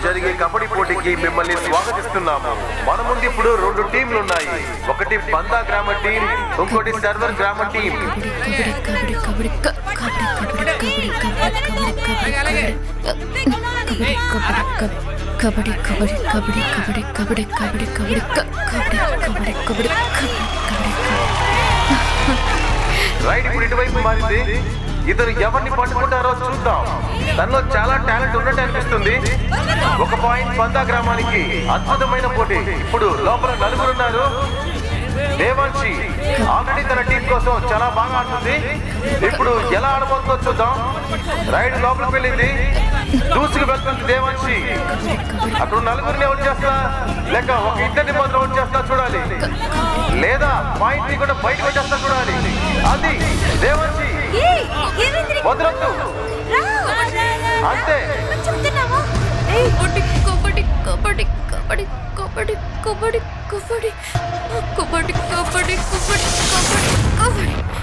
జరిగే కబడ్డీ పోటీకి మిమ్మల్ని స్వాగతిస్తున్నాము. మన ముందు ఇప్పుడు 2 టీంలు ఉన్నాయి. ఒకటి బందా గ్రామ టీం, ఇంకోటి సర్వర్ గ్రామ టీం. రైడ్ ఇప్పుడు ఇటువైపు మారింది. ఇద్దరు ఎవరిని పట్టుకుంటారో చూద్దాం. తనలో చాలా టాలెంట్ ఉన్నట్టు అనిపిస్తుంది. 1 పాయింట్ బందా గ్రామానికి. అద్భుతమైన పోటీ. ఇప్పుడు లోపల 4 ఉన్నారు. దేవాంశి ఆల్రెడీ తన టీం కోసం చాలా బాగా ఆడుతుంది. ఇప్పుడు ఎలా ఆడబోతుందో చూద్దాం. రైడ్ లోపలికి వెళ్ళింది. దూసుకు వెళ్తుంది దేవాంశి. అక్కడ 4 అవుట్ చేస్తా లేక ఒక ఇద్దరిని మాత్రం అవుట్ చేస్తా చూడాలి. లేదా పాయింట్ ని కూడా బయటకు వచ్చేస్తా చూడాలి. అది దేవాంశి వదలొద్దు. అంతే.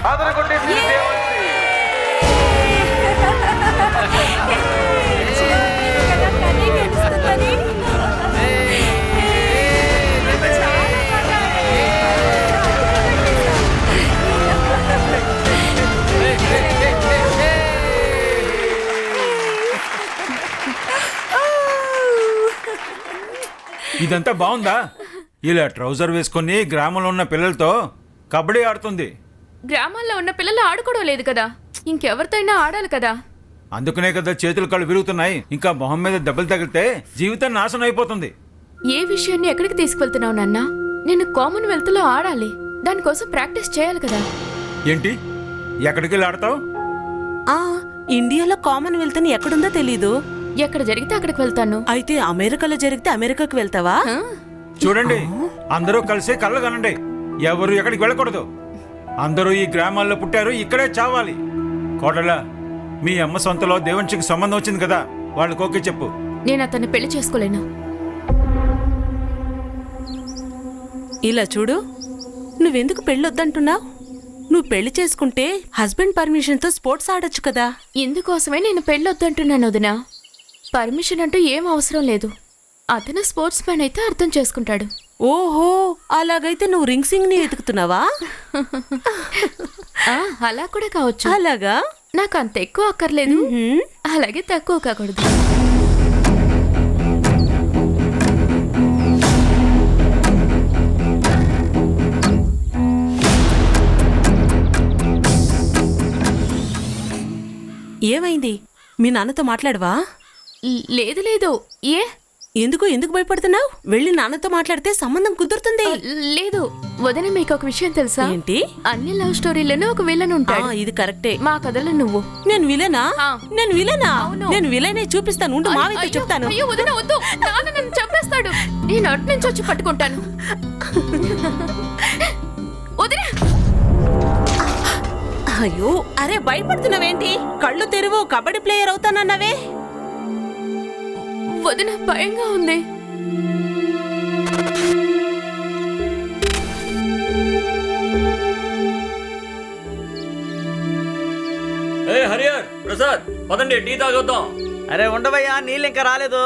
ఆదర కొట్టేసి దేవాంశి. ఇదంతా బాగుందా? ఇలా ట్రౌజర్ వేసుకొని గ్రామంలో ఉన్న పిల్లలతో కబడ్డీ ఆడుతుంది. గ్రామాల్లో ఉన్న పిల్లలు ఆడుకోవడం లేదు కదా, ఇంకెవరితో అయినా ఆడాలి కదా. అందుకనే కదా చేతులు కాళ్ళు విరుగుతున్నాయి. ఇంకా మొహం మీద దెబ్బలు తగిలితే జీవితం నాశనం అయిపోతుంది. ఏ విషయాన్ని ఎక్కడికి తీసుకువెళ్తున్నావు నాన్న? నేను కామన్వెల్త్ లో ఆడాలి, దానికోసం ప్రాక్టీస్ చేయాలి కదా. ఏంటి, ఎక్కడికి వెళ్ళి ఆడతావు? ఇండియాలో కామన్వెల్త్ అని ఎక్కడుందో తెలీదు. ఎక్కడ జరిగితే అక్కడికి వెళ్తాను. అయితే అమెరికాలో జరిగితే అమెరికాకి వెళ్తావా? చూడండి, అందరూ కలిసి కళ్ళు కనండి. ఎవరు ఎక్కడికి వెళ్ళకూడదు. అందరూ ఈ గ్రామాల్లో పుట్టారు, ఇక్కడే చావాలి. కోడలా, మీ అమ్మ సొంతలో దేవంశికి సంబంధం వచ్చింది కదా, వాళ్ళకి ఓకే చెప్పు. నేను అతన్ని పెళ్లి చేసుకోలేను. ఇలా చూడు, నువ్వెందుకు పెళ్ళొద్దంటున్నావు? నువ్వు పెళ్లి చేసుకుంటే హస్బెండ్ పర్మిషన్ తో స్పోర్ట్స్ ఆడొచ్చు కదా. ఇందుకోసమే నేను పెళ్ళొద్దంటున్నాను వదినా. పర్మిషన్ అంటూ ఏం అవసరం లేదు. అతను స్పోర్ట్స్ మ్యాన్ అయితే అర్థం చేసుకుంటాడు. ఓహో, అలాగైతే నువ్వు రింగ్ ని వెతుకుతున్నావా? అలా కూడా కావచ్చు. అలాగా? నాకు అంత ఎక్కువ అక్కర్లేదు, అలాగే తక్కువ కాకూడదు. ఏమైంది? మీ నాన్నతో మాట్లాడవా? లేదు లేదు. ఏ? ఎందుకు భయపడుతున్నావు? వెళ్ళి నాన్నతో మాట్లాడితే సంబంధం కుదురుతుంది. లేదు వదిన, మీకు ఒక విషయం తెలుసా? ఏంటి? అన్ని లవ్ స్టోరీలను ఒక విలన్ ఉంటాడు. ఇది కరెక్టే. మా కథలో నువ్వు. నేను విలనా? నేను విలనా? అవును. నేను విలనే చూపిస్తాను. ఉండు, మావితో చెప్తాను. అయ్యో వదిన, వద్దు. నాన్న నన్ను చంపేస్తాడు. నేను అటు నుంచి వచ్చి పట్టుకుంటాను. వదిన. అయ్యో, అరే భయపడుతున్నావేంటి? కళ్ళు తెరువు, కబడ్డీ ప్లేయర్ అవుతానన్నావే. వదిన, భయంగా ఉంది. హరియర్, ప్రసాద్, పదండి టీ తాగొద్దాం. అరే ఉండవయ్యా, నీళ్ళు ఇంకా రాలేదు.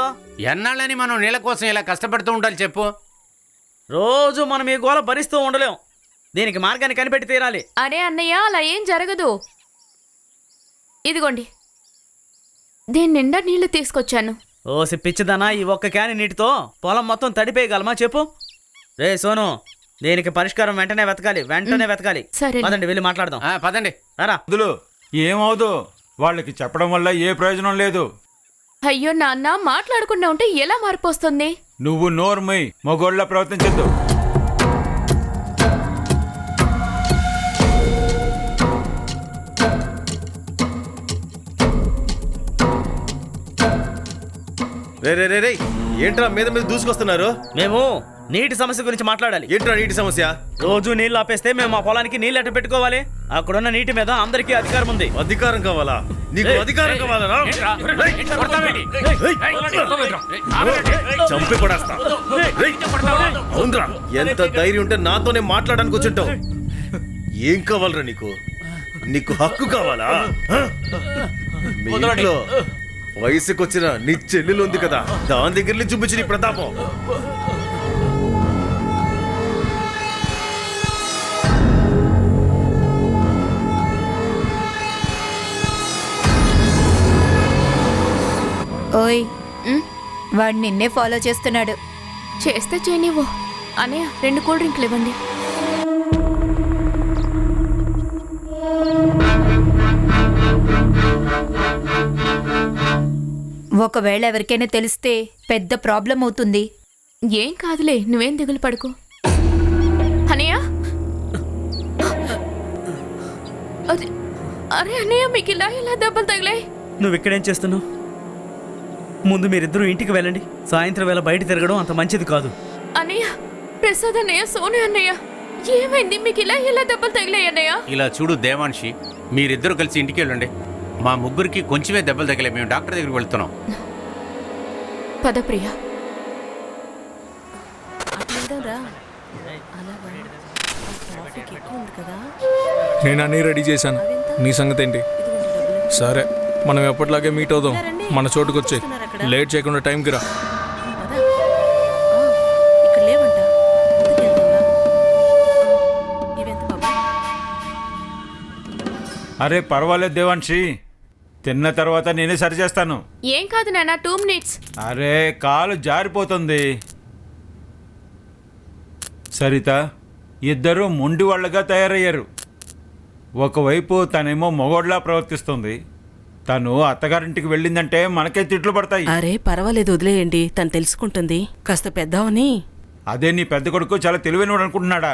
ఎన్నాళ్ళని మనం నీళ్ళ కోసం ఇలా కష్టపడుతూ ఉండాలి చెప్పు? రోజు మనం ఈ గోల భరిస్తూ ఉండలేం. దీనికి మార్గాన్ని కనిపెట్టి తీరాలి. అరే అన్నయ్య, అలా ఏం జరగదు. ఇదిగోండి, దీని నిండా నీళ్లు తీసుకొచ్చాను. ఓసి పిచ్చిదనా, ఈ ఒక్క క్యాన్ నీటితో పొలం మొత్తం తడిపేయగలమా చెప్పు? రే సోను, దీనికి పరిష్కారం వెంటనే వెతకాలి. సరే. పదండి వెళ్ళి మాట్లాడదాం. పదండి. రారా. ఏమవుదు, వాళ్ళకి చెప్పడం వల్ల ఏ ప్రయోజనం లేదు. అయ్యో నాన్న, మాట్లాడకుండా ఉంటే ఎలా మార్పు వస్తుంది? నువ్వు నోర్మై మగోళ్ళ ప్రవర్తించద్దు. రే ఏంట్రా మీద దూసుకొస్తున్నారు? మేము నీటి సమస్య గురించి మాట్లాడాలి. ఏంట్రా నీటి సమస్య? రోజు నీళ్లు ఆపేస్తే మేము మా పొలానికి నీళ్ళు ఎట్ట పెట్టుకోవాలి? అక్కడున్న నీటి మీద అందరికీ అధికారం ఉంది. అధికారం కావాలా? నీకు అధికారం కావాలా? చంపి పడేస్తా. అవునరా, ఎంత ధైర్యం ఉంటే నాతోనే మాట్లాడడానికి వచ్చుంటావు. ఏం కావాలరా నీకు? నీకు హక్కు కావాలా? మీ ఇంట్లో వయసుకొచ్చిన నీ చెల్లెలు ఉంది కదా, దాని దగ్గర చూపించి నీ ప్రతాపం. ఓయ్ వాడు నిన్నే ఫాలో చేస్తున్నాడు. చేస్తే చేయనివ్వు. అన్నయ్య 2 కూల్ డ్రింక్లు ఇవ్వండి. ఒకవేళ ఎవరికైనా తెలిస్తే పెద్ద ప్రాబ్లం అవుతుంది. ఏం కాదులే, నువ్వేం దిగులు పడుకో. అన్నయ్య, అరే అన్నయ్య, మీకు ఇలా దెబ్బలు తగిలాయి? నువ్వు ఇక్కడేం చేస్తున్నావు? ముందు మీరిద్దరూ ఇంటికి వెళ్ళండి. సాయంత్రం వేళ బయట తిరగడం అంత మంచిది కాదు. అన్నయ్య, ప్రసాద్ అన్నయ్య, సోను అన్నయ్య, ఏమైంది? మీకు ఇలా దెబ్బలు తగిలాయి అన్నయ్య? ఇలా చూడు దేవాన్షి, మీరిద్దరూ కలిసి ఇంటికి వెళ్ళండి. మా ముగ్గురికి కొంచెమే దెబ్బలు తగిలే, మేము డాక్టర్ దగ్గరికి వెళ్తున్నాం. పద ప్రియా. నేను అన్నీ రెడీ చేశాను. నీ సంగతి ఏంటి? సరే, మనం ఎప్పటిలాగే మీట్ అవుదాం. మన చోటుకు వచ్చే లేట్ చేయకుండా టైంకి రా. ఇక్కడ లేవంట. ఇవెంత బాబా? అరే పర్వాలేదు దేవాన్షి, తిన్న తర్వాత నేనే సరి చేస్తాను. ఏం కాదు నాన్న, 2 మినిట్స్. అరే కాలు జారిపోతుంది. సరిత, ఇద్దరు మొండి వాళ్ళగా తయారయ్యారు. ఒకవైపు తనేమో మొగోడ్లా ప్రవర్తిస్తుంది. తను అత్తగారింటికి వెళ్ళిందంటే మనకే తిట్లు పడతాయి. అరే పర్వాలేదు, వదిలేయండి, తను తెలుసుకుంటుంది. కాస్త పెద్దామని. అదే నీ పెద్ద కొడుకు చాలా తెలివైనవాడు అనుకుంటున్నాడా?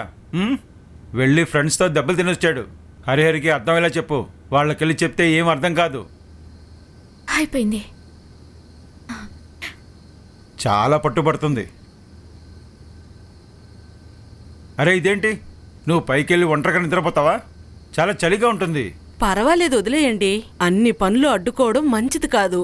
వెళ్ళి ఫ్రెండ్స్తో దెబ్బలు తినొచ్చాడు. హరిహరికి అర్థమయ్యేలా చెప్పు. వాళ్ళకెళ్ళి చెప్తే ఏం అర్థం కాదు. అయిపోయింది. చాలా పట్టుబడుతుంది. అరే ఇదేంటి, నువ్వు పైకెళ్ళి ఒంటరిగా నిద్రపోతావా? చాలా చలిగా ఉంటుంది. పర్వాలేదు, వదిలేయండి. అన్ని పనులు అడ్డుకోవడం మంచిది కాదు.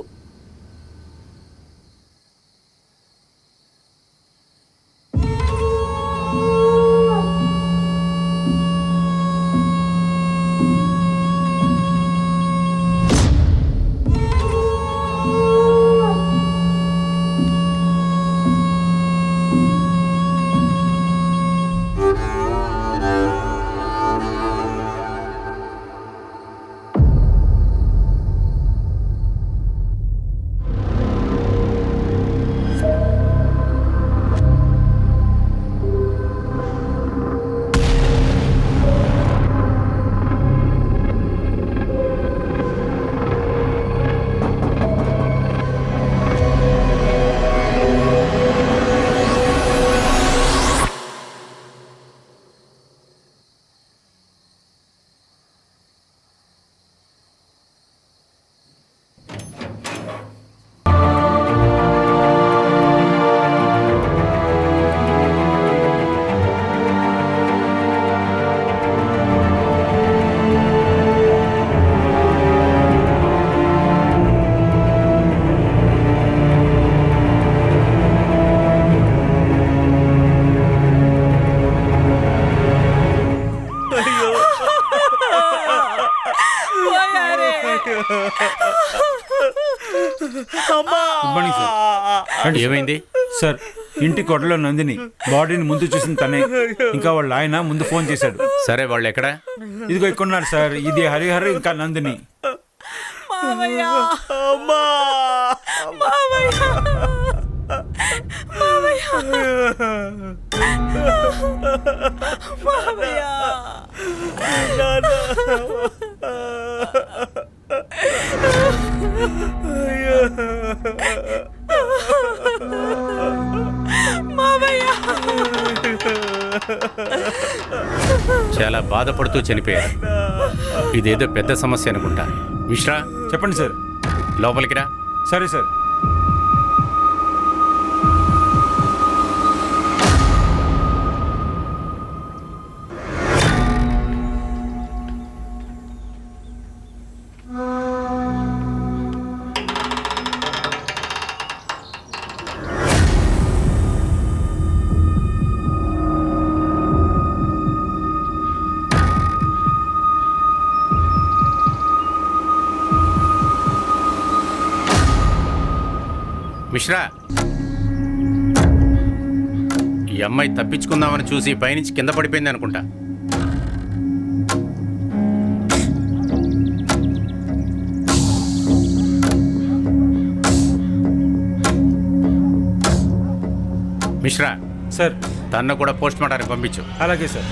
ఏమైంది సార్? ఇంటి కొడలో నందిని బాడీని ముందు చూసిన తనే. ఇంకా వాళ్ళ ఆయన ముందు ఫోన్ చేశాడు. సరే, వాళ్ళు ఎక్కడ? ఇదిగో ఇక్కడున్నారు సార్. ఇది హరిహర్, ఇంకా నందిని. చాలా బాధపడుతూ చనిపోయారు. ఇదేదో పెద్ద సమస్య అనుకుంటా. మిశ్రా, చెప్పండి సార్. లోపలికి రా. సరే సార్. మిశ్రా, ఈ అమ్మాయి తప్పించుకుందామని చూసి పైనుంచి కింద పడిపోయింది అనుకుంటా. మిశ్రా, సార్ తన్ను కూడా పోస్ట్ మార్టానికి పంపించు. అలాగే సార్.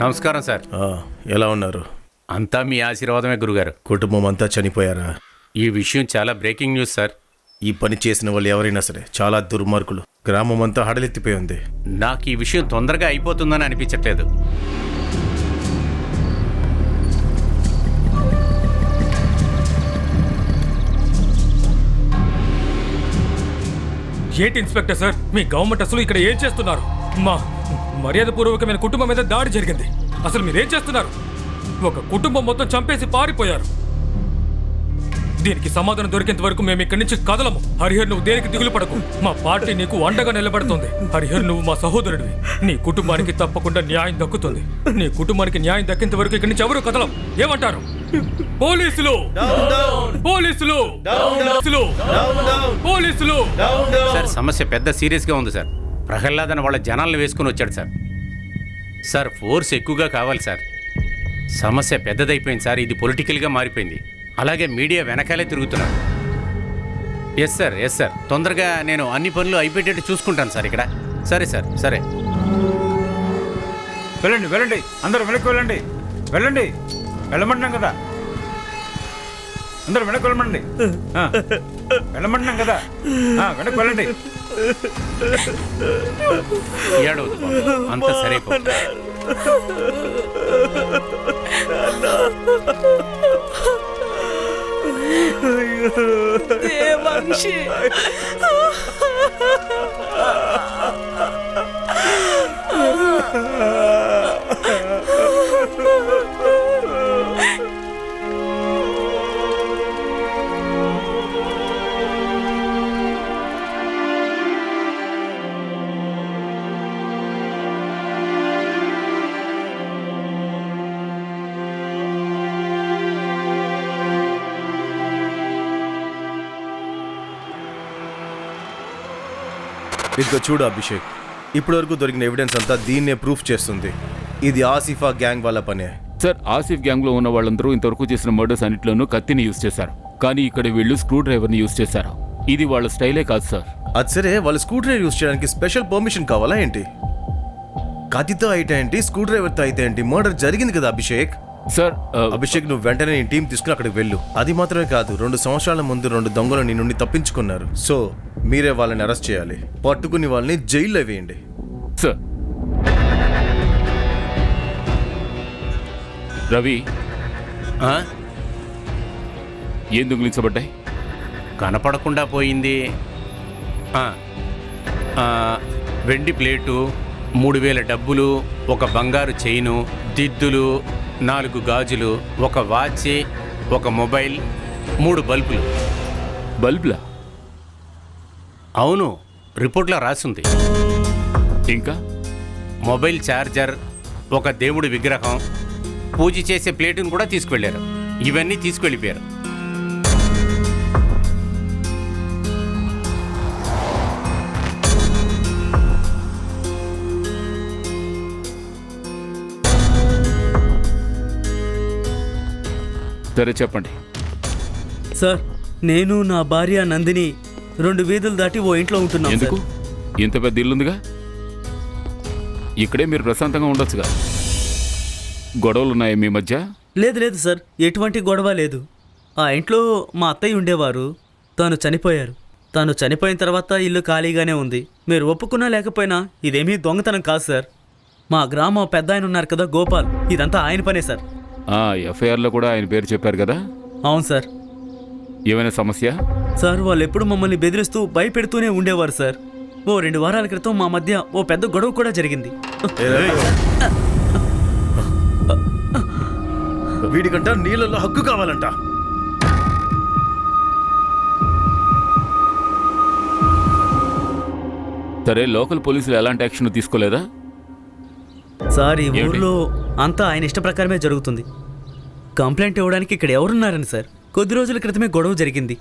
నమస్కారం సార్. ఎలా ఉన్నారు? అంతా మీ ఆశీర్వాదమే గురుగారు. కుటుంబం అంతా చనిపోయారా? ఈ విషయం చాలా బ్రేకింగ్ న్యూస్ సార్. ఈ పని చేసిన వాళ్ళు ఎవరైనా సరే చాలా దుర్మార్గులు. గ్రామం అంతా హడలెత్తిపోయి ఉంది. నాకు ఈ విషయం తొందరగా అయిపోతుందని అనిపించట్లేదు. ఏంటి ఇన్స్పెక్టర్ సార్, మీ గవర్నమెంట్ అసలు ఇక్కడ ఏం చేస్తున్నారు? మా మర్యాదపూర్వకమైన కుటుంబం మీద దాడి జరిగింది. అసలు మీరేం చేస్తున్నారు? ఒక కుటుంబం మొత్తం చంపేసి పారిపోయారు. దీనికి సమాధానం దొరికేంత వరకు మేము ఇక్కడి నుంచి కదలము. హరిహర్, నువ్వు దేనికి దిగులు పడకు. మా పార్టీ నీకు అండగా నిలబడుతుంది. హరిహర్, నువ్వు మా సహోదరుడివి. నీ కుటుంబానికి తప్పకుండా న్యాయం దక్కుతుంది. నీ కుటుంబానికి న్యాయం దక్కేంత వరకు ఇక్కడి నుంచి ఎవరు కదలం. ఏమంటారు? పోలీసులు! పోలీసులు! పోలీసులు! సార్, సమస్య పెద్ద సీరియస్గా ఉంది సార్. ప్రహ్లాద్ అని వాళ్ళ జనాలను వేసుకుని వచ్చాడు సార్. సార్, ఫోర్స్ ఎక్కువగా కావాలి సార్. సమస్య పెద్దదైపోయింది సార్. ఇది పొలిటికల్గా మారిపోయింది. అలాగే మీడియా వెనకాలే తిరుగుతున్నారు. Yes sir, yes sir. తొందరగా నేను అన్ని పనులు అయిపోయేటట్టు చూసుకుంటాను సార్ ఇక్కడ. సరే సార్, సరే. వెళ్ళండి వెళ్ళండి, అందరూ వెనక్కి వెళ్ళండి. వెళ్ళండి, వెళ్ళమంటున్నాం కదా. అందరూ వెనక్కి వెళ్ళమండి. వెళ్ళమంటున్నాం కదా, వెనక్కి వెళ్ళండి. ఏడవద్దు బాబు, అంతా సరైపోతుంది. దేవాంశి, ఇదిగో చూడు అభిషేక్, ఇప్పటివరకు దొరికిన ఎవిడెన్స్ అంతా దీన్నే ప్రూఫ్ చేస్తుంది. ఇది ఆసిఫా గ్యాంగ్ వాళ్ళ పనే. సార్, ఆసిఫ్ గ్యాంగ్లో ఉన్న వాళ్ళందరూ ఇంతవరకు చేసిన మర్డర్స్ అన్నిట్లోనూ కత్తిని యూజ్ చేశారు. కానీ ఇక్కడ వీళ్ళు స్క్రూ డ్రైవర్ని యూజ్ చేశారు. ఇది వాళ్ళ స్టైలే కాదు సార్. అది సరే, వాళ్ళు స్క్రూ డ్రైవర్ యూజ్ చేయడానికి స్పెషల్ పర్మిషన్ కావాలా ఏంటి? కత్తితో అయితే ఏంటి, స్క్రూ డ్రైవర్తో అయితే ఏంటి? మర్డర్ జరిగింది కదా అభిషేక్. సార్, అభిషేక్, నువ్వు వెంటనే నీ టీం తీసుకుని అక్కడికి వెళ్ళు. అది మాత్రమే కాదు, 2 సంవత్సరాల ముందు 2 దొంగలు నీ నుండి తప్పించుకున్నారు. సో మీరే వాళ్ళని అరెస్ట్ చేయాలి. పట్టుకుని వాళ్ళని జైల్లో వేయండి. సార్. రవి, ఏం దొంగిలించబడ్డాయి? కనపడకుండా పోయింది వెండి ప్లేటు, 3000 డబ్బులు, ఒక బంగారు చైను, దిద్దులు, 4 గాజులు, ఒక వాచ్, ఒక మొబైల్, 3 బల్బులు. బల్బులా? అవును, రిపోర్ట్లో రాసింది. ఇంకా మొబైల్ ఛార్జర్, ఒక దేవుడి విగ్రహం, పూజ చేసే ప్లేటును కూడా తీసుకువెళ్ళారు. ఇవన్నీ తీసుకువెళ్ళిపోయారు. సరే, చెప్పండి. సార్, నేను నా భార్య నందిని 2 వీధులు దాటి ఓ ఇంట్లో ఉంటున్నాం. ఎందుకు? ఇంత పెద్ద ఇల్లుందిగా, ఇక్కడే మీరు ప్రశాంతంగా ఉండొచ్చుగా. గొడవలున్నాయా మీ మధ్య? లేదు లేదు సార్, ఎటువంటి గొడవ లేదు. ఆ ఇంట్లో మా అత్తయ్య ఉండేవారు. తాను చనిపోయారు. తాను చనిపోయిన తర్వాత ఇల్లు ఖాళీగానే ఉంది. మీరు ఒప్పుకున్నా లేకపోయినా ఇదేమీ దొంగతనం కాదు సార్. మా గ్రామం పెద్ద ఆయన ఉన్నారు కదా, గోపాల్, ఇదంతా ఆయన పనే సార్. ఎఫ్ఐఆర్లో కూడా ఆయన పేరు చెప్పారు కదా. అవును సార్. ఏమైనా సమస్య? సార్, వాళ్ళు ఎప్పుడు మమ్మల్ని బెదిరిస్తూ భయపెడుతూనే ఉండేవారు సార్. ఓ 2 వారాల క్రితం మా మధ్య ఓ పెద్ద గొడవ కూడా జరిగింది. వీడికంట నీళ్ళలో హక్కు కావాలంట. సరే, లోకల్ పోలీసులు ఎలాంటి యాక్షన్ తీసుకోలేదా? సార్, ఈ ఏమిటి? ఊర్లో అంతా ఆయన ఇష్ట ప్రకారమే జరుగుతుంది. కంప్లైంట్ ఇవ్వడానికి ఇక్కడ ఎవరున్నారని సార్? కొద్ది రోజుల క్రితమే గొడవ జరిగింది.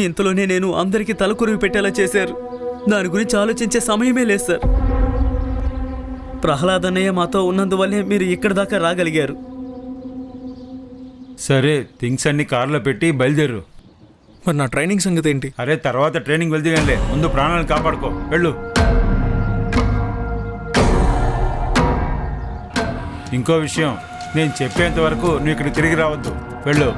ఇంతలోనే నేను అందరికీ తలకొరివి పెట్టేలా చేశారు. దాని గురించి ఆలోచించే సమయమే లేదు సార్. ప్రహ్లాద్ అన్నయ్య మాతో ఉన్నందువల్లే మీరు ఇక్కడ దాకా రాగలిగారు. సరే, థింగ్స్ అన్ని కార్లో పెట్టి బయలుదేరు. మరి నా ట్రైనింగ్ సంగతి ఏంటి? అరే, తర్వాత ట్రైనింగ్ వెళ్తే ముందు ప్రాణాలను కాపాడుకో. వెళ్ళు. ఇంకో విషయం, నేను చెప్పేంత వరకు నువ్వు ఇక్కడ తిరిగి రావద్దు. వెళ్ళు.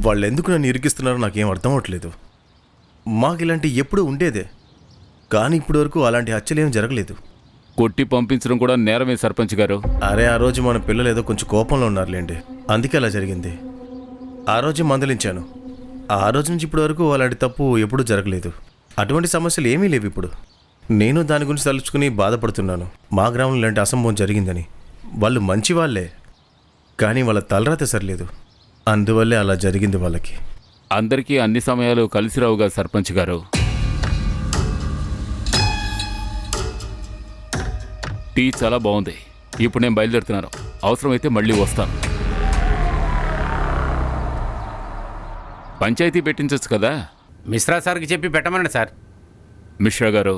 వాళ్ళు ఎందుకు నన్ను ఇరికిస్తున్నారో నాకేం అర్థం అవ్వట్లేదు. మాకు ఇలాంటి ఎప్పుడూ ఉండేదే, కానీ ఇప్పటి వరకు అలాంటి హత్యలేం జరగలేదు. కొట్టి పంపించడం కూడా నేరమే సర్పంచ్ గారు. అరే, ఆ రోజు మన పిల్లలు ఏదో కొంచెం కోపంలో ఉన్నారులేండి, అందుకే అలా జరిగింది. ఆ రోజు మందలించాను. ఆ రోజు నుంచి ఇప్పటి వరకు అలాంటి తప్పు ఎప్పుడూ జరగలేదు. అటువంటి సమస్యలు ఏమీ లేవు ఇప్పుడు. నేను దాని గురించి తలుచుకుని బాధపడుతున్నాను. మా గ్రామంలో ఇలాంటి అసంభవం జరిగిందని. వాళ్ళు మంచి వాళ్ళే, కానీ వాళ్ళ తలరాత సరిలేదు. అందువల్లే అలా జరిగింది వాళ్ళకి. అందరికీ అన్ని సమయాలు కలిసి రావుగా సర్పంచ్ గారు. టీ చాలా బాగుంది. ఇప్పుడు నేను బయలుదేరుతున్నాను. అవసరమైతే మళ్ళీ వస్తాను. పంచాయతీ పెట్టించవచ్చు కదా? మిశ్రా సార్కి చెప్పి పెట్టమనండి సార్. మిశ్రా గారు,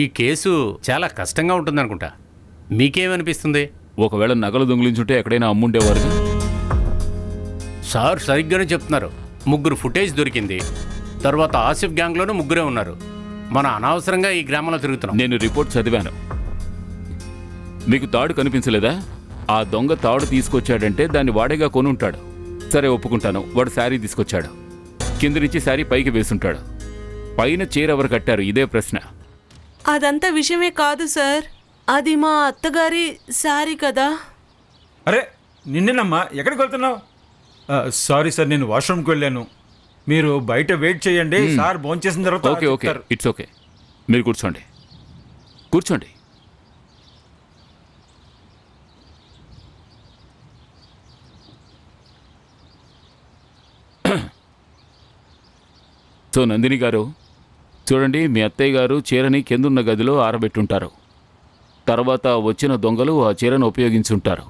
ఈ కేసు చాలా కష్టంగా ఉంటుందనుకుంటా. మీకేమనిపిస్తుంది? ఒకవేళ నగలు దొంగిలించుంటే ఎక్కడైనా అమ్ముండేవారుగా. సార్ సరిగ్గానే చెప్తున్నారు. 3 ఫుటేజ్ దొరికింది. తర్వాత ఆసిఫ్ గ్యాంగ్లోనూ 3 ఉన్నారు. మనం అనవసరంగా ఈ గ్రామంలో తిరుగుతున్నాం. నేను రిపోర్ట్ చదివాను. మీకు తాడు కనిపించలేదా? ఆ దొంగ తాడు తీసుకొచ్చాడంటే దాన్ని వాడేగా కొని ఉంటాడు. సరే, ఒప్పుకుంటాను. వాడు శారీ తీసుకొచ్చాడు. కింద నుంచి శారీ పైకి వేసుంటాడు. పైన చీర ఎవరు కట్టారు? ఇదే ప్రశ్న. అదంతా విషయమే కాదు సార్. అది మా అత్తగారి శారీ కదా. అరే, నిన్నేనమ్మా. ఎక్కడికి వెళ్తున్నావు? సారీ సార్, నేను వాష్రూమ్కి వెళ్ళాను. మీరు బయట వెయిట్ చేయండి. సార్ భోంచేసిన తర్వాత ఓకే ఓకే, ఇట్స్ ఓకే. మీరు కూర్చోండి, కూర్చోండి. సో నందిని గారు, చూడండి, మీ అత్తయ్య గారు చీరని కిందున్న గదిలో ఆరబెట్టుంటారు. తర్వాత వచ్చిన దొంగలు ఆ చీరను ఉపయోగించుంటారు.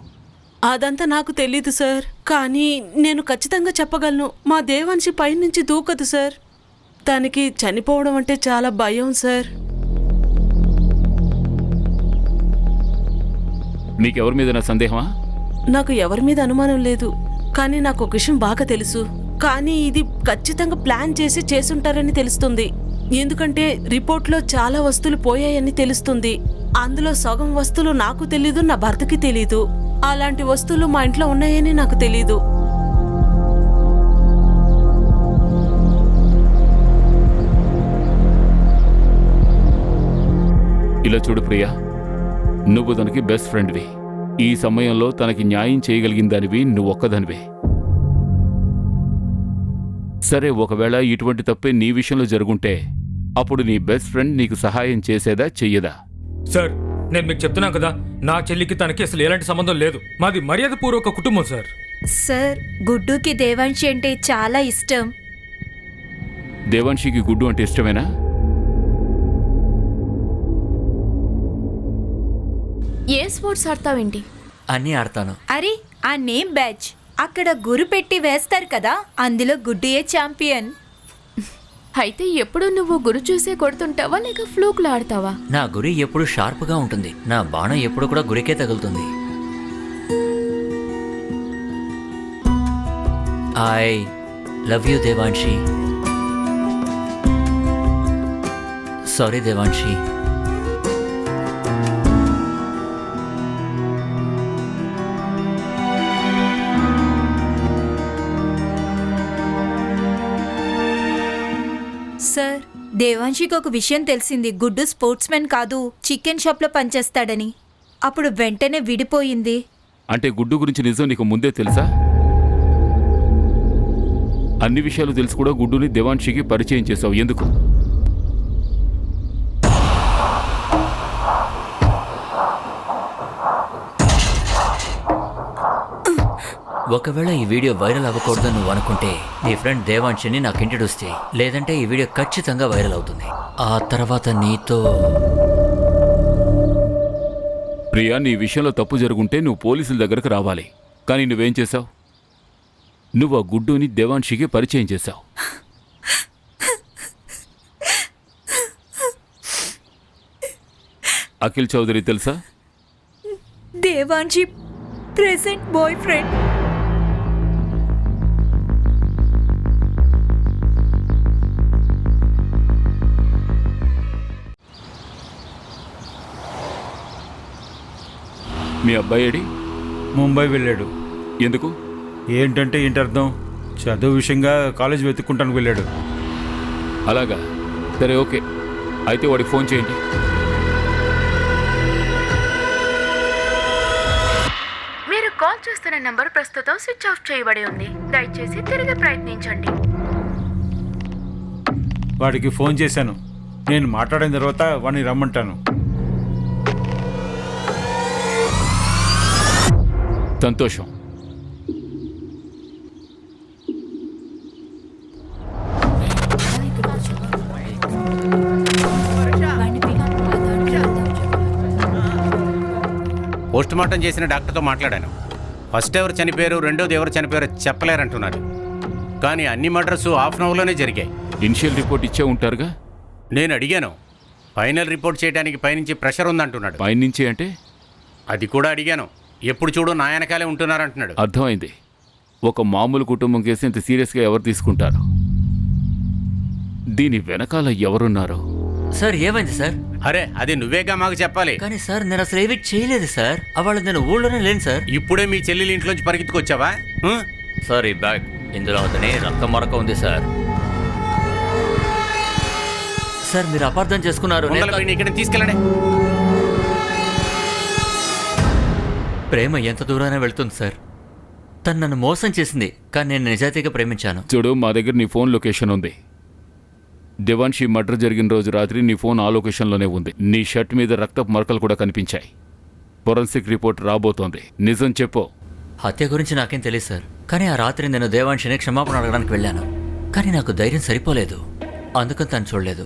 అదంతా నాకు తెలీదు సార్. కానీ నేను ఖచ్చితంగా చెప్పగలను, మా దేవాన్షి పైనుంచి దూకదు సార్. తనకి చనిపోవడం అంటే చాలా భయం సార్. మీకెవరి మీద సందేహమా? నాకు ఎవరి మీద అనుమానం లేదు, కానీ నాకు ఒక విషయం బాగా తెలుసు. కానీ ఇది ఖచ్చితంగా ప్లాన్ చేసి చేసుంటారని తెలుస్తుంది. ఎందుకంటే రిపోర్ట్లో చాలా వస్తువులు పోయాయని తెలుస్తుంది. అందులో సగం వస్తువులు నాకు తెలీదు, నా భర్తకి తెలీదు. అలాంటి వస్తువులు మా ఇంట్లో ఉన్నాయని నాకు తెలీదు. ఇలా చూడు ప్రియా, నువ్వు తనకి బెస్ట్ ఫ్రెండ్వి. ఈ సమయంలో తనకి న్యాయం చేయగలిగిన దానివి నువ్వు ఒక్కదానివే. సరే, ఒకవేళ ఇటువంటి తప్పే నీ విషయంలో జరుగుంటే అప్పుడు నీ బెస్ట్ ఫ్రెండ్ నీకు సహాయం చేసేదా చెయ్యదా? సార్, నేను మీకు చెప్తున్నా కదా, నా చెల్లికి తనకి అసలు ఎలాంటి సంబంధం లేదు. మాది మర్యాదపూర్వక కుటుంబం సార్. సార్, గుడ్డుకి దేవాన్షి అంటే చాలా ఇష్టం. దేవాన్షికి గుడ్డు అంటే ఇష్టమేనా? ఏ స్పోర్ట్స్ ఆడతావేంటి? అన్నీ ఆడతాను. అరే, ఆ నేమ్ బ్యాచ్ అక్కడ గురు పెట్టి వేస్తారు కదా, అందులో గుడ్డియే ఛాంపియన్. అయితే ఎప్పుడు నువ్వు గురి చూసే కొడుతుంటావా లేక ఫ్లూక్లు ఆడతావా? నా గురి ఎప్పుడు షార్ప్గా ఉంటుంది. నా బాణం ఎప్పుడు కూడా గురికే తగులుతుంది. I love you Devanshi. Sorry Devanshi. Sir, దేవాంశికి ఒక విషయం తెలిసింది. గుడ్డు స్పోర్ట్స్ మ్యాన్ కాదు, చికెన్ షాప్లో పనిచేస్తాడని. అప్పుడు వెంటనే విడిపోయింది. అంటే గుడ్డు గురించి నిజం నీకు ముందే తెలుసా? అన్ని విషయాలు తెలుసు కూడా గుడ్డుని దేవాంశికి పరిచయం చేసావు, ఎందుకు? ఒకవేళ ఈ వీడియో వైరల్ అవ్వకూడదని నువ్వు అనుకుంటే నీ ఫ్రెండ్ దేవాంశిని నాకు ఇంట్రడ్యూస్ చేయి. లేదంటే ఈ వీడియో ఖచ్చితంగా వైరల్ అవుతుంది. ఆ తర్వాత నీతో ప్రియా, నీ విషయంలో తప్పు జరుగుంటే నువ్వు పోలీసుల దగ్గరకు రావాలి. కానీ నువ్వేం చేశావు? నువ్వు ఆ గుడ్డుని దేవాంశికి పరిచయం చేశావు. అఖిల్ చౌదరి తెలుసా? Devanshi present boyfriend. మీ అబ్బాయి ఏడి? ముంబై వెళ్ళాడు. ఎందుకు? ఏంటంటే ఏంటి అర్థం? చదువు విషయంగా కాలేజ్ వెతుక్కుంటానికి వెళ్ళాడు. అలాగా, సరే ఓకే. అయితే వాడికి ఫోన్ చేయండి. మీరు కాల్ చేస్తున్న నంబర్ ప్రస్తుతం స్విచ్ ఆఫ్ చేయబడి ఉంది. దయచేసి తిరిగి ప్రయత్నించండి. వాడికి ఫోన్ చేశాను. నేను మాట్లాడిన తర్వాత వాడిని రమ్మంటాను. సంతోషం. పోస్ట్ మార్టం చేసిన డాక్టర్తో మాట్లాడాను. ఫస్ట్ ఎవరు చనిపోయారు, రెండోది ఎవరు చనిపోయారో చెప్పలేరంటున్నారు. కానీ అన్ని మర్డర్స్ హాఫ్ అన్ అవర్లోనే జరిగాయి. ఇనిషియల్ రిపోర్ట్ ఇచ్చే ఉంటారుగా? నేను అడిగాను. ఫైనల్ రిపోర్ట్ చేయడానికి పైనుంచి ప్రెషర్ ఉందంటున్నాడు. పైనుంచి అంటే? అది కూడా అడిగాను. ఎప్పుడు చూడు నా వెనకాలే ఉంటున్నారంటున్నాడు. అర్థమైంది. ఒక మామూలు కుటుంబం కేసు ఇంత సీరియస్గా ఎవరు తీసుకుంటారు? దీని వెనకాల ఎవరున్నారు? సార్ ఏమైంది సార్? అరే అది నువ్వేగా మాకు చెప్పాలి. కానీ సార్ నేను అసలు ఏవి చేయలేదు సార్. అవాళ నేను ఊళ్ళోనే లేను సార్. ఇప్పుడే మీ చెల్లెలి ఇంట్లోంచి పరిగెత్తుకొచ్చావా? సార్ ఈ బ్యాగ్ ఇందులో అతని రక్తం మరక ఉంది సార్. సార్ మీరు అపార్థం చేసుకున్నారు. ఇక్కడ తీసుకెళ్ళండి. ప్రేమ ఎంత దూరానే వెళ్తుంది సార్. తను నన్ను మోసం చేసింది, కానీ నేను నిజాయితీగా ప్రేమించాను. చూడు, మా దగ్గర నీ ఫోన్ లొకేషన్ ఉంది. దేవాంశి మర్డర్ జరిగిన రోజు రాత్రి నీ ఫోన్ ఆ లొకేషన్లోనే ఉంది. నీ షర్ట్ మీద రక్తపు మరకలు కూడా కనిపించాయి. ఫోరెన్సిక్ రిపోర్ట్ రాబోతోంది. నిజం చెప్పు. హత్య గురించి నాకేం తెలియదు సార్. కానీ ఆ రాత్రి నేను దేవాంశిని క్షమాపణ అడగడానికి వెళ్ళాను. కానీ నాకు ధైర్యం సరిపోలేదు. అందుకని తను చూడలేదు.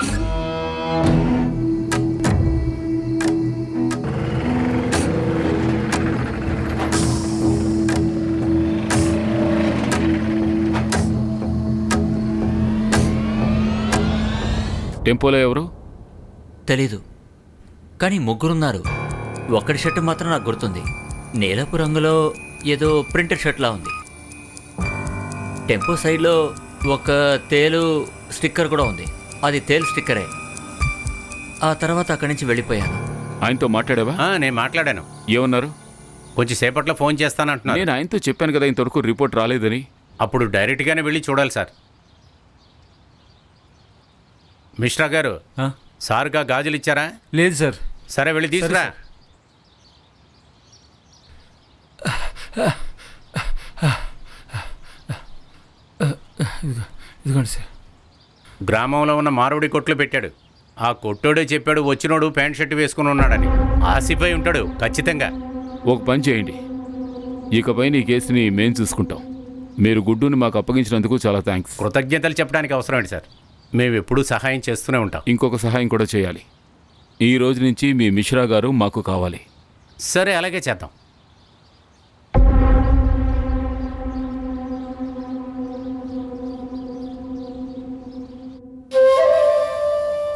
టెంపోలో ఎవరు తెలీదు, కానీ ముగ్గురున్నారు. ఒక్కడి షర్టు మాత్రం నాకు గుర్తుంది. నీలపు రంగులో ఏదో ప్రింటెడ్ షర్ట్లా ఉంది. టెంపో సైడ్లో ఒక తేలు స్టిక్కర్ కూడా ఉంది. అది తేలు స్టిక్కరే. ఆ తర్వాత అక్కడి నుంచి వెళ్ళిపోయాను. ఆయనతో మాట్లాడావా? నేను మాట్లాడాను. ఏమన్నారు? కొంచెం సేపట్లో ఫోన్ చేస్తానంటున్నాను. నేను ఆయనతో చెప్పాను కదా ఇంతవరకు రిపోర్ట్ రాలేదని. అప్పుడు డైరెక్ట్గానే వెళ్ళి చూడాలి సార్. మిశ్రా గారు, సార్గా గాజులు ఇచ్చారా? లేదు సార్. సరే వెళ్ళి తీసుకురా. ఇదిగోండి సార్. గ్రామంలో ఉన్న మారుడి కొట్లు పెట్టాడు. ఆ కొట్టోడే చెప్పాడు వచ్చినోడు ప్యాంట్ షర్ట్ వేసుకుని ఉన్నాడని. ఆసిపోయి ఉంటాడు ఖచ్చితంగా. ఒక పని చేయండి, ఇకపై నీ కేసుని మేం చూసుకుంటాం. మీరు గుడ్డుని మాకు అప్పగించినందుకు చాలా థ్యాంక్స్. కృతజ్ఞతలు చెప్పడానికి అవసరం ఏంటి సార్? మేము ఎప్పుడూ సహాయం చేస్తూనే ఉంటాం. ఇంకొక సహాయం కూడా చేయాలి. ఈ రోజు నుంచి మీ మిశ్రా గారు మాకు కావాలి. సరే అలాగే చేద్దాం.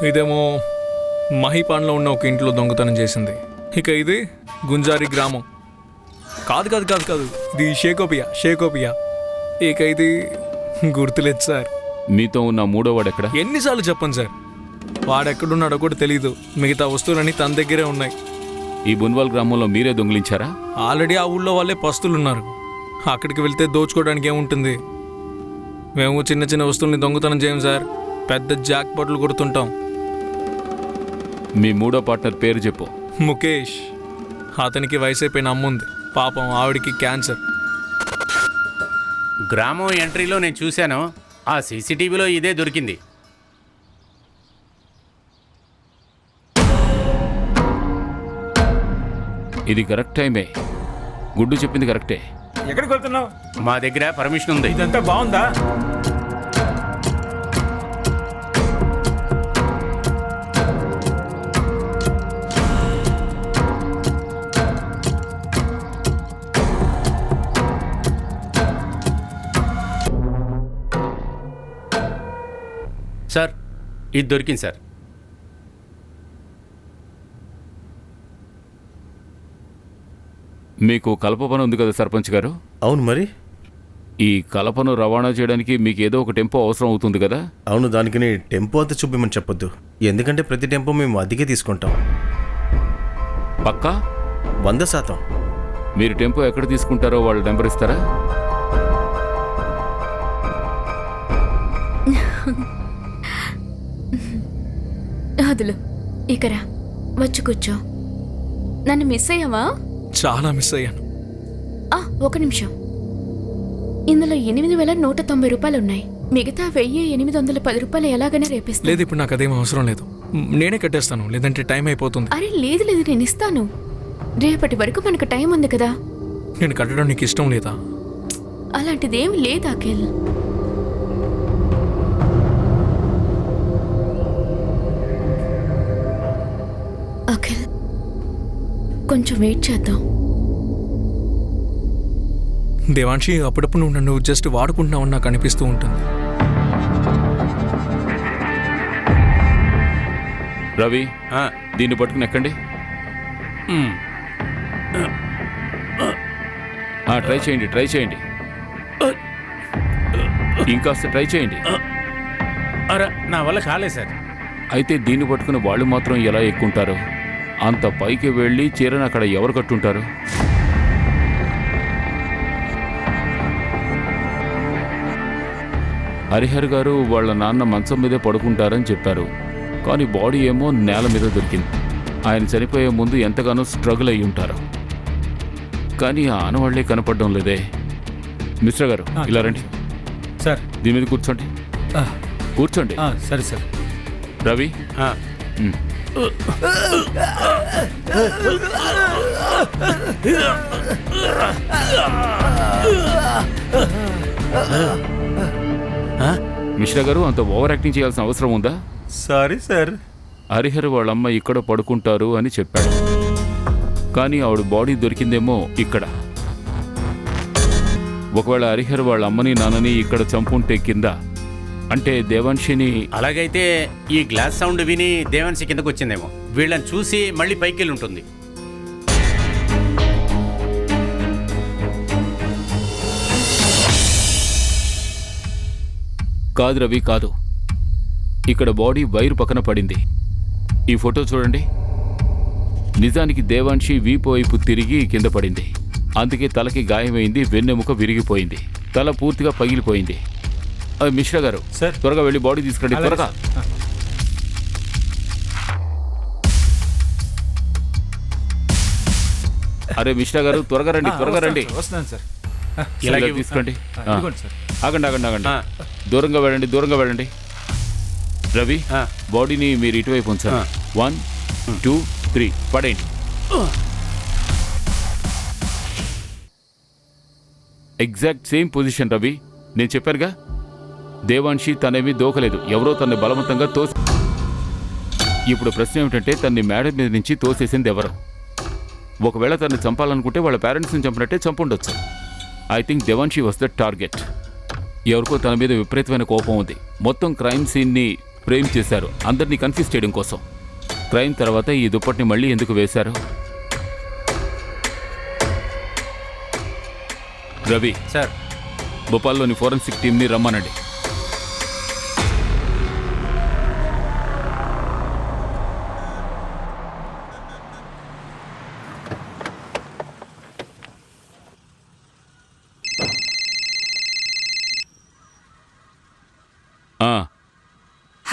ఇదేమో మహిపాన్లో ఉన్న ఒక ఇంట్లో దొంగతనం చేసింది. ఇక ఇది గుంజారి గ్రామం. కాదు కాదు కాదు కాదు ఇది షేకోపియా. ఇక ఇది గుర్తులేదు సార్. మీతో ఉన్న మూడోవాడు ఎక్కడ? ఎన్నిసార్లు చెప్పండి సార్, వాడెక్కడున్నాడో కూడా తెలీదు. మిగతా వస్తువులన్నీ తన దగ్గరే ఉన్నాయి. ఈ బున్వాల్ గ్రామంలో మీరే దొంగిలించారా? ఆల్రెడీ ఆ ఊళ్ళో వాళ్ళే పస్తులు ఉన్నారు. అక్కడికి వెళ్తే దోచుకోవడానికి ఏముంటుంది? మేము చిన్న చిన్న వస్తువుల్ని దొంగతనం చేయం సార్, పెద్ద జాక్ పాట్లు కొడుతుంటాం. మీ మూడో పార్ట్నర్ పేరు చెప్పు. ముఖేష్. అతనికి వయసు అయిపోయిన అమ్ముంది. పాపం ఆవిడికి క్యాన్సర్. గ్రామం ఎంట్రీలో నేను చూశాను, ఆ సీసీటీవీలో ఇదే దొరికింది. ఇది కరెక్ట్ టైమే. గుడ్డు చెప్పింది కరెక్టే. ఎక్కడికి వెళ్తున్నావు? మా దగ్గర పర్మిషన్ ఉంది. ఇదంతా బాగుందా? సార్ ఇది దొరికింది సార్. మీకు కలప పని ఉంది కదా సర్పంచ్ గారు? అవును మరి. ఈ కలపను రవాణా చేయడానికి మీకు ఏదో ఒక టెంపో అవసరం అవుతుంది కదా? అవును, దానికి టెంపో అంతా చూపించమని చెప్పొద్దు, ఎందుకంటే ప్రతి టెంపో మేము అద్దెకే తీసుకుంటాం. పక్కా 100%. మీరు టెంపో ఎక్కడ తీసుకుంటారో వాళ్ళ నెంబర్ ఇస్తారా? వదులు, ఇకరా వచ్చి కూర్చో. నన్ను మిస్ అయ్యావా? చాలా మిస్ అయ్యాను. ఒక నిమిషం. ఇందులో 8,190 రూపాయలు ఉన్నాయి. మిగతా 1,810 రూపాయలు ఎలాగైనా రేపిస్తాను. లేదు, ఇప్పుడు నాకు అదేం అవసరం లేదు. నేనే కట్టేస్తాను, లేదంటే టైం అయిపోతుంది. అరే లేదు, నేను ఇస్తాను. రేపటి వరకు మనకు టైం ఉంది కదా. నేను కట్టడం నీకు ఇష్టం లేదా? అలాంటిదేమి లేదు అఖిల్. అఖిల్, కొంచెం వెయిట్ చేద్దాం. దేవాంశి, అప్పుడప్పుడు నువ్వు నన్ను జస్ట్ వాడుకుంటున్నావని నాకు అనిపిస్తూ ఉంటుంది. రవి, దీన్ని పట్టుకుని ఎక్కండి. ట్రై చేయండి. ఇంకాస్త ట్రై చేయండి. అరే నా వల్ల కాలేదు సార్. అయితే దీన్ని పట్టుకుని వాళ్ళు మాత్రం ఎలా ఎక్కుంటారు? అంత పైకి వెళ్ళి చీరను అక్కడ ఎవరు కట్టుంటారు? హరిహర్ గారు వాళ్ళ నాన్న మంచం మీదే పడుకుంటారని చెప్పారు, కానీ బాడీ ఏమో నేల మీద దొరికింది. ఆయన చనిపోయే ముందు ఎంతగానో స్ట్రగుల్ అయి ఉంటారు, కానీ ఆ ఆనవాళ్లే కనపడడం లేదే. మిస్టర్ గారు, ఇలా రండి సార్. దీని మీద కూర్చోండి. కూర్చోండి. సరే సార్. రవి, మిశ్రా గారు, అంత ఓవర్ యాక్టింగ్ చేయాల్సిన అవసరం ఉందా? Sorry sir. హరిహర్ వాళ్ళమ్మ ఇక్కడ పడుకుంటారు అని చెప్పాడు, కానీ ఆవిడ బాడీ దొరికిందేమో ఇక్కడ. ఒకవేళ హరిహర్ వాళ్ళ అమ్మని నాన్నని ఇక్కడ చంపుంటే కింద, అంటే దేవాంశిని. అలాగైతే ఈ గ్లాస్ సౌండ్ విని దేవాంశి కిందకు వచ్చిందేమో. వీళ్ళని చూసి మళ్ళీ పైకి వెళ్ళి ఉంటుంది. కాదు రవి, కాదు. ఇక్కడ బాడీ వైరు పక్కన పడింది. ఈ ఫోటో చూడండి. నిజానికి దేవాంశి వీపు వైపు తిరిగి కింద పడింది, అందుకే తలకి గాయమైంది, వెన్నెముక విరిగిపోయింది, తల పూర్తిగా పగిలిపోయింది. మిశ్రా గారు, త్వరగా వెళ్ళి బాడీ తీసుకురండి, త్వరగా. అరే మిశ్రా గారు, త్వరగా రండి, త్వరగా రండి. వస్తున్నాను సార్. ఇలాగే తీసుకోండి. ఆగండి. దూరంగా వెళ్ళండి. రవి, బాడీని మీరు ఇటువైపు ఉంచారు. 1 2 3 పడేయండి. Exact same position Ravi. నేను చెప్పానుగా, దేవాంశి తనేమీ దోకలేదు, ఎవరో తనని బలవంతంగా తోసి. ఇప్పుడు ప్రశ్న ఏమిటంటే, తన్ని మేడ మీద నుంచి తోసేసింది ఎవరు? ఒకవేళ తనని చంపాలనుకుంటే వాళ్ళ పేరెంట్స్ని చంపినట్టే చంపుండొచ్చు. I think Devanshi was the target. ఎవరికో తన మీద విపరీతమైన కోపం ఉంది. మొత్తం క్రైమ్ సీన్ని ఫ్రేమ్ చేశారు, అందరినీ కన్ఫ్యూజ్ చేయడం కోసం. క్రైమ్ తర్వాత ఈ దుప్పటిని మళ్ళీ ఎందుకు వేశారు? రవి సార్, భోపాల్లోని ఫోరెన్సిక్ టీంని రమ్మనండి.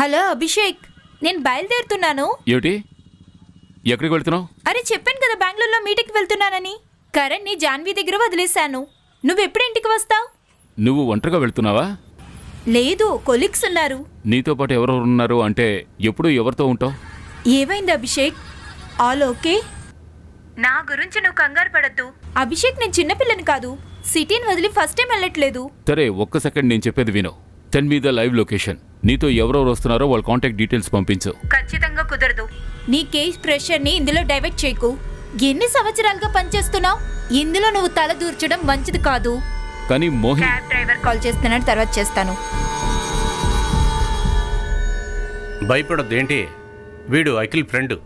హలో అభిషేక్, నేను బయలుదేరుతున్నాను. ఏమిటి? ఎక్కడికి వెళ్తున్నావు? అరే చెప్పాను కదా బెంగళూరులో మీటింగ్కి వెళ్తున్నానని. కరణ్ని జాన్వి దగ్గర వదిలేశాను. నువ్వెప్పుడు ఇంటికి వస్తావు? నువ్వు ఒంటరిగా వెళ్తున్నావా? లేదు, కొలీగ్స్ ఉన్నారు. నీతో పాటు ఎవరెవరు ఉన్నారు? అంటే ఎప్పుడు ఎవరితో ఉంటావు? ఏమైంది అభిషేక్? All okay? నా గురించి నువ్వు కంగారు పడద్దు అభిషేక్. నేను చిన్నపిల్లని కాదు, సిటీని వదిలి ఫస్ట్ టైం వెళ్ళట్లేదు. సరే, ఒక్క సెకండ్ నేను చెప్పేది విను. Send me the live location. నీతో ఎవరెవరు వస్తున్నారో వాళ్ళ కాంటాక్ట్ డీటెయిల్స్ పంపించు. ఖచ్చితంగా కుదరదు. నీ కేస్ ప్రెషర్ని ఇందులో డైవర్ట్ చేయకు. ఎన్ని సంవత్సరాలుగా పనిచేస్తున్నావు? ఇందులో నువ్వు తల దూర్చడం మంచిది కాదు. కానీ మోహిని, క్యాబ్ డ్రైవర్ కాల్ చేస్తున్నాడు, తర్వాత చేస్తాను. భయపడొద్దు. ఏంటి, వీడు అఖిల్ ఫ్రెండ్.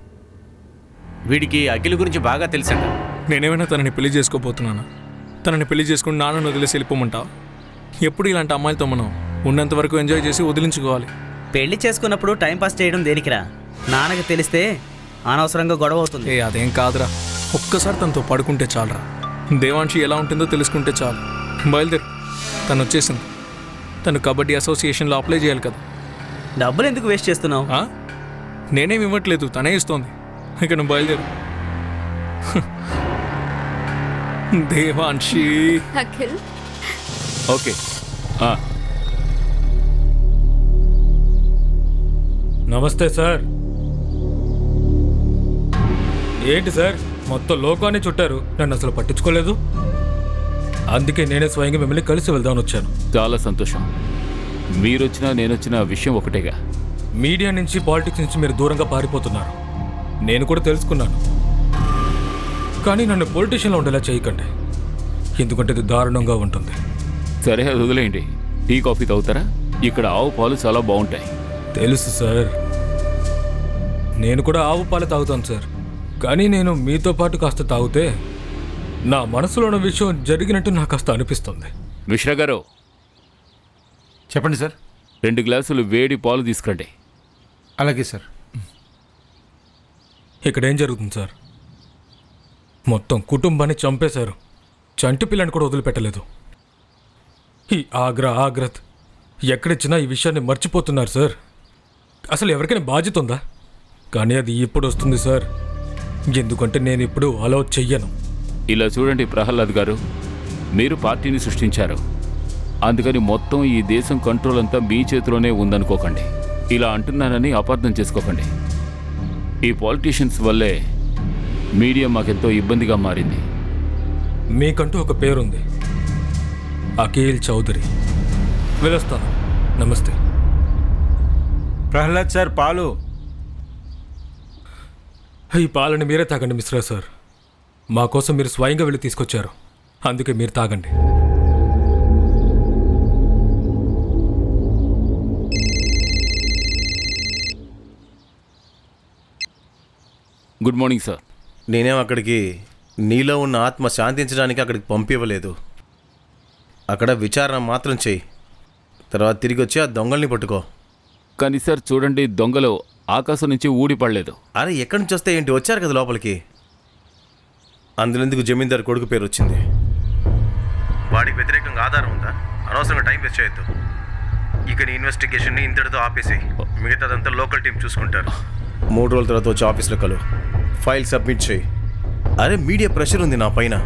వీడికి అఖిల్ గురించి బాగా తెలుసంట. నేనేమైనా తనని పెళ్లి చేసుకోబోతున్నానా? తనని పెళ్లి చేసుకుని నాన్నను వదిలేసి వెళ్ళిపోమంటా? ఎప్పుడు ఇలాంటి అమ్మాయిలతో మనం ఉన్నంత వరకు ఎంజాయ్ చేసి వదిలించుకోవాలి. పెళ్లి చేసుకున్నప్పుడు టైం పాస్ చేయడం దేనికిరా? నాన్నకి తెలిస్తే అనవసరంగా గొడవ అవుతుంది. అదేం కాదురా, ఒక్కసారి తనతో పడుకుంటే చాలరా. దేవాంశి ఎలా ఉంటుందో తెలుసుకుంటే చాలు. బయలుదేరు, తను వచ్చేసింది. తను కబడ్డీ అసోసియేషన్లో అప్లై చేయాలి కదా. డబ్బులు ఎందుకు వేస్ట్ చేస్తున్నావు? నేనేమి ఇవ్వట్లేదు, తనే ఇస్తోంది. ఇక నువ్వు బయలుదేరు. దేవాంశి. అఖిల్, ఓకే. నమస్తే సార్. ఏంటి సార్, మొత్తం లోకాన్ని చుట్టారు, నన్ను అసలు పట్టించుకోలేదు. అందుకే నేనే స్వయంగా మిమ్మల్ని కలిసి వెళ్దామని వచ్చాను. చాలా సంతోషం. మీరొచ్చినా నేనొచ్చినా విషయం ఒకటేగా. మీడియా నుంచి, పాలిటిక్స్ నుంచి మీరు దూరంగా పారిపోతున్నారు. నేను కూడా తెలుసుకున్నాను. కానీ నన్ను పొలిటీషియన్లో ఉండేలా చేయకండి, ఎందుకంటే ఇది దారుణంగా ఉంటుంది. సరే, అది వదిలేయండి. టీ కాఫీ తాగుతారా? ఇక్కడ ఆవు పాలు చాలా బాగుంటాయి. తెలుసు సార్, నేను కూడా ఆవు పాలు తాగుతాను సార్. కానీ నేను మీతో పాటు కాస్త తాగితే నా మనసులో ఉన్న విషయం జరిగినట్టు నాకు కాస్త అనిపిస్తుంది. మిశ్రా గారు, చెప్పండి సార్. 2 గ్లాసులు వేడి పాలు తీసుకురండి. అలాగే సార్. ఇక్కడ ఏం జరుగుతుంది సార్? మొత్తం కుటుంబాన్ని చంపేశారు, చంటి పిల్లని కూడా వదిలిపెట్టలేదు. ఈ ఆగ్రత్ ఎక్కడిచ్చినా ఈ విషయాన్ని మర్చిపోతున్నారు సార్. అసలు ఎవరికైనా బాధ్యత ఉందా? కానీ అది ఇప్పుడు వస్తుంది సార్, ఎందుకంటే నేను ఇప్పుడు అలౌ చెయ్యను. ఇలా చూడండి ప్రహ్లాద్ గారు, మీరు పార్టీని సృష్టించారు, అందుకని మొత్తం ఈ దేశం కంట్రోల్ అంతా మీ చేతిలోనే ఉందనుకోకండి. ఇలా అంటున్నానని అపార్థం చేసుకోకండి. ఈ పాలిటీషియన్స్ వల్లే మీడియా మాకెంతో ఇబ్బందిగా మారింది. మీకంటూ ఒక పేరుంది, అఖిల్ చౌదరి. వెళ్ళొస్తాను, నమస్తే. ప్రహ్లాద్ సార్, పాలు. ఈ పాలని మీరే తాగండి మిశ్రా సార్. మా కోసం మీరు స్వయంగా వెళ్ళి తీసుకొచ్చారు, అందుకే మీరు తాగండి. Good morning sir. నేనేం అక్కడికి నీలో ఉన్న ఆత్మ శాంతించడానికి అక్కడికి పంపివ్వలేదు. అక్కడ విచారణ మాత్రం చెయ్యి, తర్వాత తిరిగి వచ్చి ఆ దొంగల్ని పట్టుకో. కానీ సార్ చూడండి, దొంగలు ఆకాశం నుంచి ఊడిపడలేదు. అరే, ఎక్కడి నుంచి వస్తే ఏంటి, వచ్చారు కదా లోపలికి. అందులోందుకు జమీందారు కొడుకు పేరు వచ్చింది. వాడికి వ్యతిరేకంగా ఆధారం ఉందా? అనవసరంగా టైం వేస్ట్ చేయొద్దు. ఇక నీ ఇన్వెస్టిగేషన్ని ఇంతటితో ఆపేసి మిగతాదంతా లోకల్ టీం చూసుకుంటారు. 3 రోజుల తర్వాత వచ్చి ఆఫీస్లో కలు, ఫైల్ సబ్మిట్ చేయి. అరే, మీడియా ప్రెషర్ ఉంది నా పైన.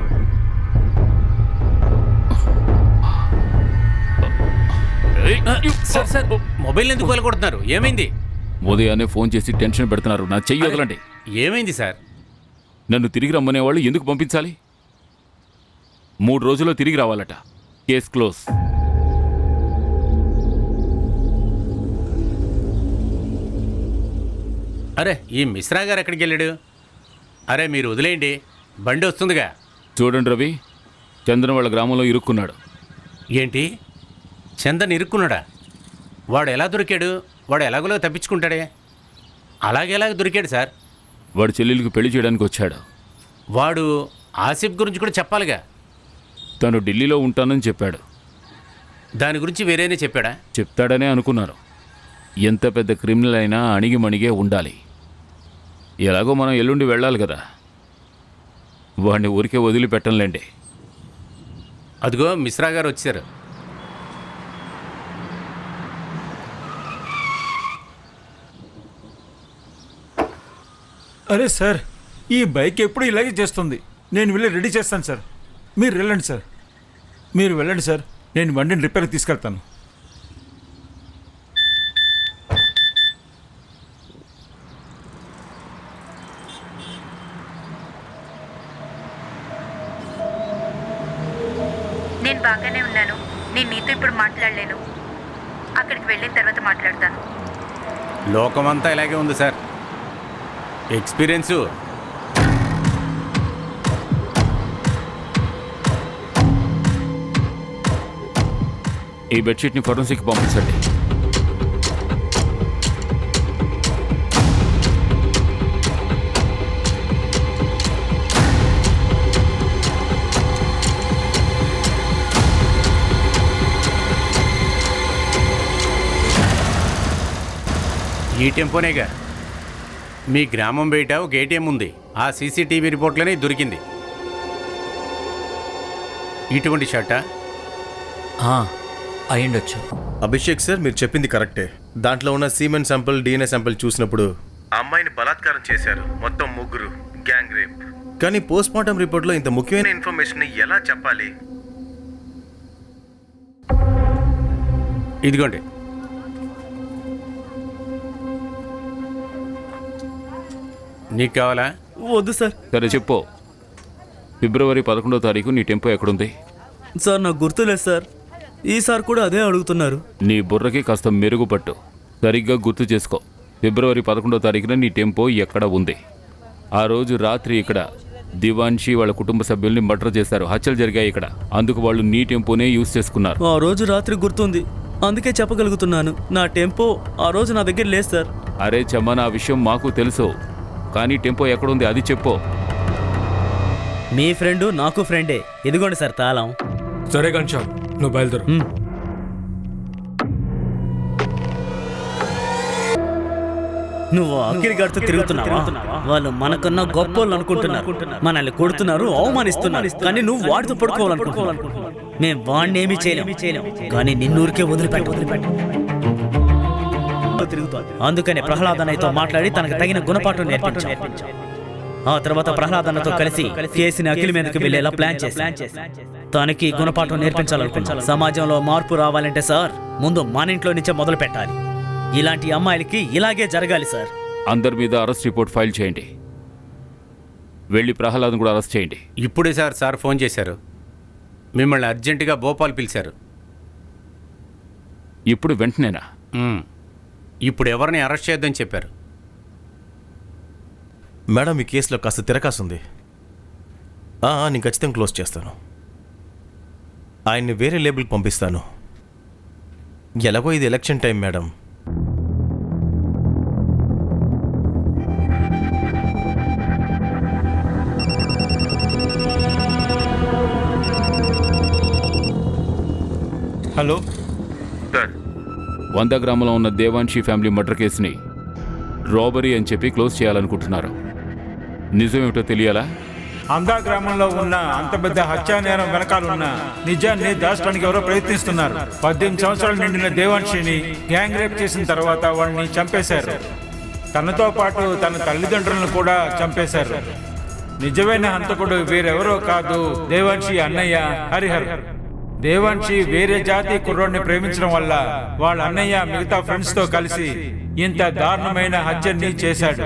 సార్ సార్, మొబైల్ ఎందుకు వెళ్ళగొడుతున్నారు? ఏమైంది? ఉదయాన్నే ఫోన్ చేసి టెన్షన్ పెడుతున్నారు. నా చెయ్యి వదలండి. ఏమైంది సార్? నన్ను తిరిగి రమ్మనే వాళ్ళు ఎందుకు పంపించాలి? 3 రోజుల్లో తిరిగి రావాలట. Case close. అరే, ఈ మిశ్రా గారు ఎక్కడికి వెళ్ళాడు? అరే మీరు వదిలేయండి, బండి వస్తుందిగా. చూడండి రవి, చంద్రన్ వాళ్ళ గ్రామంలో ఇరుక్కున్నాడు. ఏంటి, చందన్ ఇరుక్కున్నాడా? వాడు ఎలా దొరికాడు? వాడు ఎలాగోలా తప్పించుకుంటాడే. అలాగేలాగ దొరికాడు సార్? వాడు చెల్లెలికి పెళ్లి చేయడానికి వచ్చాడు. వాడు ఆసిఫ్ గురించి కూడా చెప్పాలిగా. తను ఢిల్లీలో ఉంటానని చెప్పాడు. దాని గురించి వేరేనే చెప్పాడా? చెప్తాడనే అనుకున్నారు. ఎంత పెద్ద క్రిమినల్ అయినా అణిగిమణిగే ఉండాలి. ఎలాగో మనం ఎల్లుండి వెళ్ళాలి కదా, వాడిని ఊరికే వదిలిపెట్టంలేండి. అదిగో మిశ్రా గారు వచ్చారు. అరే సార్, ఈ బైక్ ఎప్పుడు ఇలాగే చేస్తుంది. నేను వెళ్ళి రెడీ చేస్తాను సార్. మీరు వెళ్ళండి సార్. మీరు వెళ్ళండి సార్, నేను బండిని రిపేర్కి తీసుకెళ్తాను. నేను బాగానే ఉన్నాను. నేను నీతో ఇప్పుడు మాట్లాడలేను. అక్కడికి వెళ్ళిన తర్వాత మాట్లాడతాను. లోకమంతా ఇలాగే ఉంది సార్. ఎక్స్పీరియన్సు ఈ బెడ్షీట్ని ఫోరెన్సిక్ పంపించండి. ఈ టెంపోనేగా. మీ గ్రామం బయట ఒక ఏటీఎం ఉంది. ఆ సీసీటీవీ రిపోర్ట్లోనే దొరికింది. ఇటువంటి షర్టా? అయ్యుండొచ్చు. అభిషేక్ సార్, మీరు చెప్పింది కరెక్టే. దాంట్లో ఉన్న సీమెన్ శాంపుల్, DNA శాంపుల్ చూసినప్పుడు అమ్మాయిని బలాత్కారం చేశారు. మొత్తం 3 గ్యాంగ్ రేప్. కానీ పోస్ట్ మార్టం రిపోర్ట్లో ఇంత ముఖ్యమైన ఇన్ఫర్మేషన్ ఎలా చెప్పాలి? ఇదిగోండి. నీకు కావాలా? వద్దు సార్. సరే చెప్పు. ఫిబ్రవరి 11వ తారీఖు నీ టెంపో ఎక్కడుంది? సార్ నాకు గుర్తులేదు సార్. ఈసారి కూడా అదే అడుగుతున్నారు. నీ బుర్రకి కాస్త మెరుగుపట్టు. సరిగ్గా గుర్తు చేసుకో. ఫిబ్రవరి 11వ తారీఖున నీ టెంపో ఎక్కడ ఉంది? ఆ రోజు రాత్రి ఇక్కడ దివాన్షి వాళ్ళ కుటుంబ సభ్యుల్ని మర్డర్ చేశారు. హత్యలు జరిగాయి ఇక్కడ. అందుకు వాళ్ళు నీ టెంపోనే యూజ్ చేసుకున్నారు. ఆ రోజు రాత్రి గుర్తుంది, అందుకే చెప్పగలుగుతున్నాను. నా టెంపో ఆ రోజు నా దగ్గర లేదు సార్. అరే చమ్మన, ఆ విషయం మాకు తెలుసు, కానీ టెంపో ఎక్కడుంది అది చెప్పు. మీ ఫ్రెండు నాకు ఫ్రెండే. ఇదిగోండి సార్ తాళం. సరే ఘన్శ్యామ్, నువ్వు బయలుదేరు. నువ్వు అఖిల్ గారితో తిరుగుతున్నావా? వాళ్ళు మనకన్నా గొప్పోళ్ళు అనుకుంటున్నారు. మనల్ని కొడుతున్నారు, అవమానిస్తున్నారు. కానీ నువ్వు వాడితో పడుకోవాలనుకుంటున్నావు. మేము వాడిని ఏమీ చేయలేం, కానీ నిన్నూరికే వదిలిపెట్టు. అందుకనే ప్రహ్లాదన్నతో మాట్లాడి తనకు తగిన గుణపాఠం నేర్పించాం. ఆ తర్వాత ప్రహ్లాదన్నతో కలిసి కేసుని అఖిల్ మీదకి వెళ్ళేలా ప్లాన్ చేసి తనకి గుణపాఠం నేర్పించాలనుకుంటున్నాం. సమాజంలో మార్పు రావాలంటే సార్, ముందు మన ఇంట్లో నుంచే మొదలు పెట్టాలి. ఇలాంటి అమ్మాయిలకి ఇలాగే జరగాలి సార్. అందరి మీద అరెస్ట్ రిపోర్ట్ ఫైల్ చేయండి. వెళ్ళి ప్రహ్లాద్ కూడా అరెస్ట్ చేయండి. ఇప్పుడే సార్ ఫోన్ చేశారు. మిమ్మల్ని అర్జెంటుగా భోపాల్ పిలిచారు. ఇప్పుడు వెంటనేనా? ఇప్పుడు ఎవరిని అరెస్ట్ చేయొద్దని చెప్పారు. మేడం, ఈ కేసులో కాస్త తిరకాసుంది. నేను ఖచ్చితంగా క్లోజ్ చేస్తాను. ఆయన్ని వేరే లేబుల్ పంపిస్తాను. ఎలాగో ఇది election time madam. Hello sir, 100 గ్రామంలో ఉన్న దేవాన్షి ఫ్యామిలీ మర్డర్ కేసుని రాబరీ అని చెప్పి క్లోజ్ చేయాలనుకుంటున్నారు. నిజమేమిటో తెలియాలా? అందా గ్రామంలో ఉన్న అంత పెద్ద హత్యా నేరం వెనకాలన్న నిజాన్ని దాచడానికి ఎవరో ప్రయత్నిస్తున్నారు. 18 సంవత్సరాలు నిండిన దేవాన్షిని గ్యాంగ్ రేప్ చేసిన తర్వాత వాడిని చంపేశారు. తనతో పాటు తన తల్లిదండ్రులను కూడా చంపేశారు. నిజమైన హంతకుడు వేరెవరో కాదు, దేవాన్షి అన్నయ్య హరిహర్. దేవాన్షి వేరే జాతి కుర్రోడ్ని ప్రేమించడం వల్ల వాళ్ళ అన్నయ్య మిగతా ఫ్రెండ్స్ తో కలిసి ఇంత దారుణమైన హత్యని చేశాడు.